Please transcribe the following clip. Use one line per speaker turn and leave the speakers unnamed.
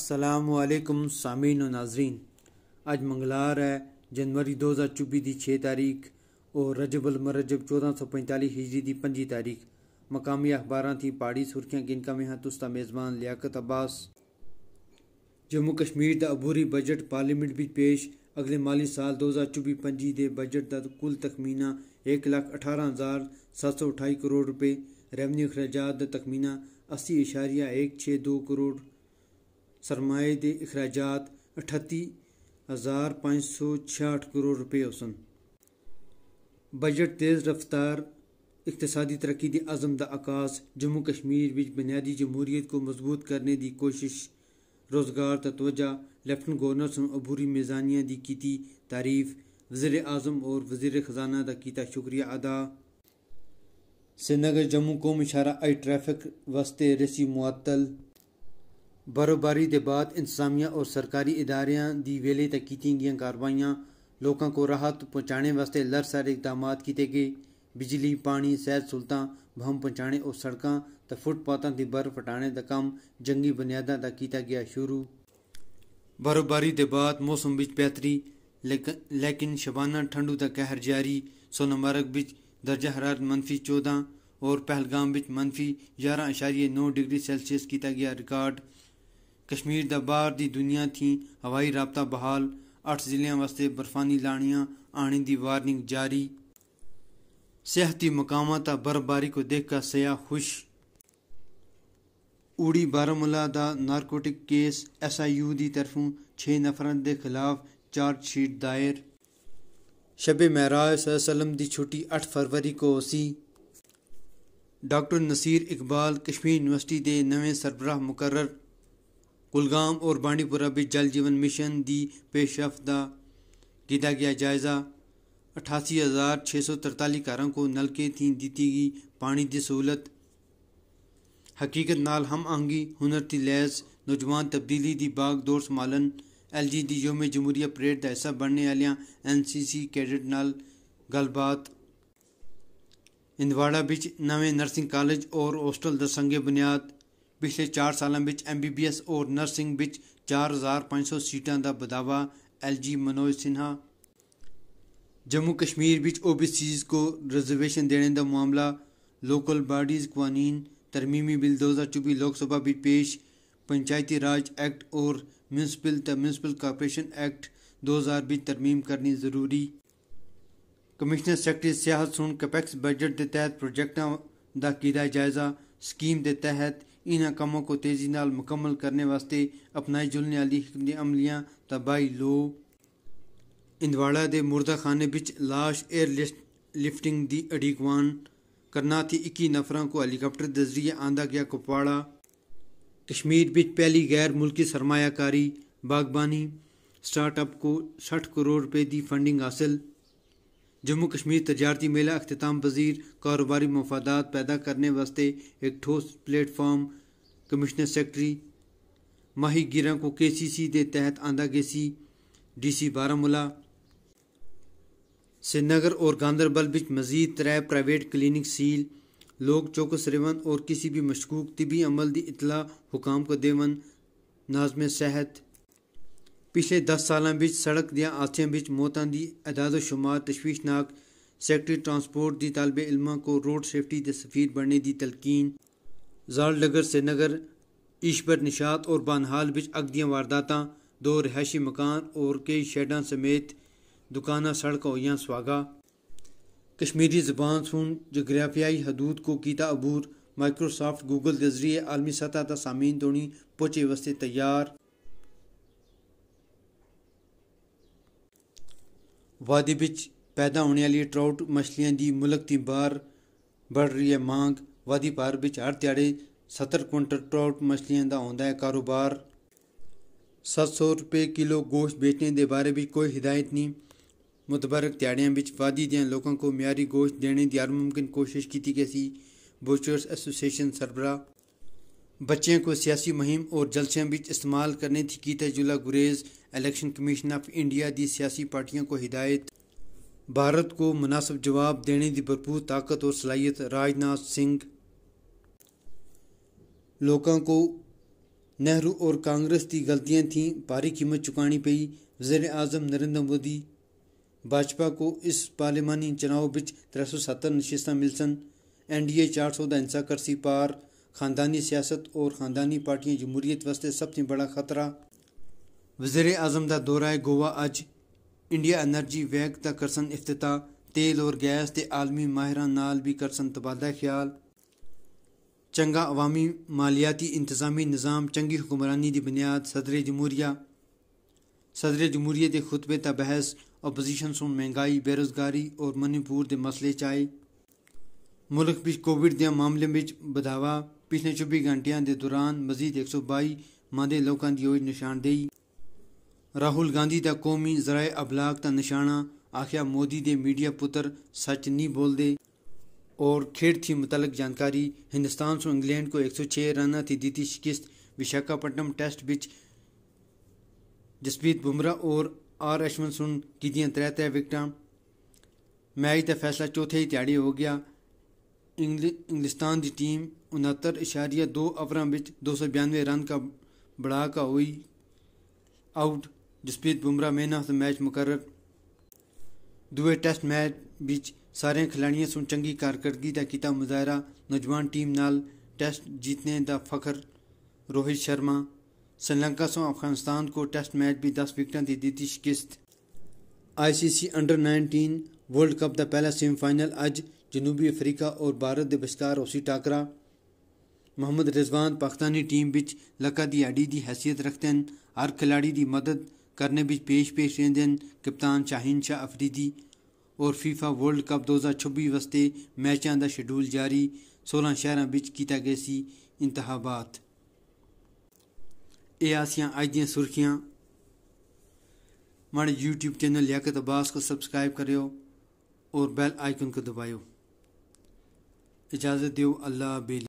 السلام علیکم سامعین و ناظرین. اج منگلار ہے جنوری 2024 دی 6 تاریخ اور رجب المرجب 1445 ہجری دی 5 تاریخ. مقامی اخباراں تھی پہاڑی سرخیاں گنکا میں ہاں تستا میزبان لیاقت عباس. جموں کشمیر دا عبوری بجٹ پارلیمنٹ بھی پیش. اگلے مالی سال 2024-25 دے بجٹ دا کل تخمینہ 1,18,728 کروڑ روپے. ریونیو اخراجات دا تخمینہ 80.162 کروڑ. سرمایہ دے اخراجات 38,566 کروڑ روپے ہوسن. بجٹ تیز رفتار اقتصادی ترقی دی عزم دا آغاز. جموں کشمیر وچ بنیادی جمہوریت کو مضبوط کرنے دی کوشش. روزگار تا توجہ. لیفٹنٹ گورنر سن عبوری میزانیہ دی کیتی تعریف. وزیر اعظم اور وزیر خزانہ دا کیتا شکریہ ادا. سری نگر جموں قوم اشارہ آئی ٹریفک واسطے رسی معطل. برو باری دے بعد انتظامیہ اور سرکاری اداریاں دی ویلے تک کیتیں گئیں کاروائیاں. لوکاں کو راحت پہنچانے واسطے لرسارے اقدامات کیتے گئے. بجلی، پانی، صحت سہولتاں بہم پہنچانے اور سڑکاں تے فٹ پاتھاں دی برف ہٹانے دا کام جنگی بنیاداں دا کیتا گیا شروع. برو باری دے بعد موسم وچ بہتری لیکن شبانہ ٹھنڈو دا قہر جاری. سونمرگ وچ درجہ حرارت -14 اور پہلگام وچ -11.9 ڈگری سیلسیس کیتا گیا ریکارڈ. کشمیر دا باہر دی دنیا تھی ہوائی رابطہ بحال. 8 ضلعوں واسطے برفانی لانیاں آنے دی وارننگ جاری. سیاحتی مقامات تا برفباری کو دیکھ کر سیاح خوش. اوڑی بارہمولہ دا نارکوٹک کیس. SIU دی طرفوں 6 نفران دے خلاف چارج شیٹ دائر. شب معراج صلی اللہ علیہ وسلم دی چھٹی 8 فروری کو ہوسی. ڈاکٹر نصیر اقبال کشمیر یونیورسٹی دے نویں سربراہ مقرر. کلگام اور بانڈی پورہ بھی جل جیون مشن دی پیش رفت دا کیتا گیا جائزہ. 88,643 گھراں کو نلکے تھی دیتی گئی پانی دی سہولت. حقیقت نال ہم آہنگی ہنر تی لیز. نوجوان تبدیلی دی باغ دور سنبھالن. LG دی یوم جمہوریہ پریڈ دا حصہ بننے والیاں NCC کیڈٹ نال گل بات. ہندواڑہ بچ نویں نرسنگ کالج اور ہاسٹل دا سنگ بنیاد. پچھلے 4 سالاں بچ MBBS اور نرسنگ بچ 4,500 سیٹاں دا بداوا. LG منوج سنہا. جموں کشمیر بچ OBCs کو ریزرویشن دینے دا معاملہ. لوکل باڈیز قوانین ترمیمی بل 2024 لوک سبھا بھی پیش. پنچایتی راج ایکٹ اور میونسپل کارپوریشن ایکٹ 2000 بھی ترمیم کرنی ضروری. کمشنر سیکرٹری سیاحت سن کیپیکس بجٹ دے تحت پروجیکٹاں دا کیتا جائزہ. سکیم دے تحت انہاں کاموں کو تیزی نال مکمل کرنے واسطے اپنائی جلنے والی حکمت عملیاں تباہی لو. ہندواڑہ دے مردہ خانے بچ لاش ایئر لفٹنگ دی اڑیکوان کرنا تھی. 21 نفراں کو ہیلی کاپٹر دے ذریعے آندا گیا کپواڑہ. کشمیر بچ پہلی غیر ملکی سرمایہ کاری. باغبانی سٹارٹ اپ کو 60 کروڑ روپے دی فنڈنگ حاصل. جموں کشمیر تجارتی میلہ اختتام پذیر. کاروباری مفادات پیدا کرنے واسطے ایک ٹھوس پلیٹ فارم. Commissioner secretary. ماہی گیراں کو KCC دے تحت آندا گیسی. DC بارہمولہ. سری نگر اور گاندربل بچ مزید 3 پرائیویٹ کلینک سیل. لوگ چوکس رہون اور کسی بھی مشکوک طبی عمل دی اطلاع حکام کو دیون. ناظم صحت. پچھلے 10 سالاں بچ سڑک دیاں حادثیاں بچ موتاں دی اعداد و شمار تشویشناک. سیکرٹری ٹرانسپورٹ دی طالب علماں کو روڈ سیفٹی دے سفیر بننے دی تلقین. زال ڈگر سری نگر. ایشور نشاط اور بانہال بچ اگ دیاں وارداتاں. 2 رہائشی مکان اور کئی شیڈاں سمیت دکاناں سڑک ہوئیاں سواگا. کشمیری زبان سن جغرافیائی حدود کو کیتا عبور. مائکروسافٹ گوگل دے ذریعے عالمی سطح تا سامعین تونی پہنچے واسطے تیار. وادی بچ پیدا ہونے والی ٹراؤٹ مچھلیاں دی ملک تی باہر بڑھ رہی ہے مانگ. وادی پار بچ ہر دیہڑے 70 کوئنٹل ٹراؤٹ مچھلیاں دا ہوندا ہے کاروبار. 700 روپے کلو گوشت بیچنے دے بارے بھی کوئی ہدایت نہیں. متبرک دیہڑیاں بچ وادی دیاں لوکاں کو معیاری گوشت دینے دی ہر ممکن کوشش کیتی گئی سی. بوچرز ایسوسیشن سربراہ. بچیاں کو سیاسی مہم اور جلسیاں بچ استعمال کرنے تھی کیتا جلا گریز. الیکشن کمیشن آف انڈیا دی سیاسی پارٹیوں کو ہدایت. بھارت کو مناسب جواب دینے دی بھرپور طاقت اور صلاحیت. راجناتھ سنگھ. لوکاں کو نہرو اور کانگریس کی غلطیاں تھیں، بھاری قیمت چکانی پئی۔ وزیر اعظم نریندر مودی بھاجپا کو اس پارلیمانی چناؤ بچ 370 نشستاں ملسن۔ NDA 400 دا ہنسا کرسی پار۔ خاندانی سیاست اور خاندانی پارٹیاں جمہوریت واسطے سب سے بڑا خطرہ۔ وزیر اعظم دا دورہ گوا اج۔ انڈیا انرجی ویک دا کرسن افتتاح۔ تیل اور گیس دے عالمی ماہران نال بھی کرسن تبادلہ خیال۔ چنگا عوامی مالیاتی انتظامی نظام چنگی حکمرانی دی بنیاد۔ صدر جمہوریہ دے خطبے تا بحث۔ اپوزیشن سن مہنگائی، بے روزگاری اور منی پور دے مسئلے چائے۔ ملک بچ کووڈ دے معاملے بچ بدھاوا۔ پچھلے 24 گھنٹیاں دے دوران مزید 122 ماندے لوکاں دی ہوئی نشاندہی۔ راہل گاندھی دا قومی ذرائع ابلاغ تا نشانہ۔ آکھیا مودی دے میڈیا پتر سچ نہیں بول دے۔ اور کھیڑ تھی متعلق جانکاری۔ ہندوستان سو انگلینڈ کو 106 رناں تھی دیتی شکست۔ وشاکھاپٹنم ٹیسٹ بچ جسپریت بمراہ اور اشون سن کیتیاں 3 وکٹاں۔ میچ دا فیصلہ چوتھے ہی تیاڑی ہو گیا۔ انگلستان دی ٹیم 69.2 اوراں بچ 292 رن کا بڑھا کا ہوئی out. Jasprit Bumrah man of the match مقرر۔ دوے ٹیسٹ میچ بچ سارے کھلاڑیاں سن چنگی کارکردگی دا کیتا مظاہرہ۔ نوجوان ٹیم نال ٹیسٹ جیتنے دا فخر۔ روہت شرما۔ سری لنکا سو افغانستان کو ٹیسٹ میچ بھی 10 وکٹاں دی دیتی شکست۔ ICC انڈر-19 ورلڈ کپ دا پہلا سیمی فائنل اج۔ جنوبی افریقہ اور بھارت دے بچکار ہوسی ٹاکرا۔ محمد رضوان پاکستانی ٹیم بچ لکا دی ہڈی دی حیثیت رکھتن۔ ہر کھلاڑی دی مدد کرنے بچ پیش رہندن کپتان شاہین شاہ افریدی۔ اور فیفا ورلڈ کپ 2026 واسطے میچاں دا شیڈول جاری۔ 16 شہراں بچ کیتا گئے سی انتخابات۔ اے آسیاں اج دیاں سرخیاں۔ ہمارے YouTube چینل لیاقت عباس کو سبسکرائب کریو اور بیل آئیکن کو دبائیو۔ اجازت دیو، اللہ بیلی۔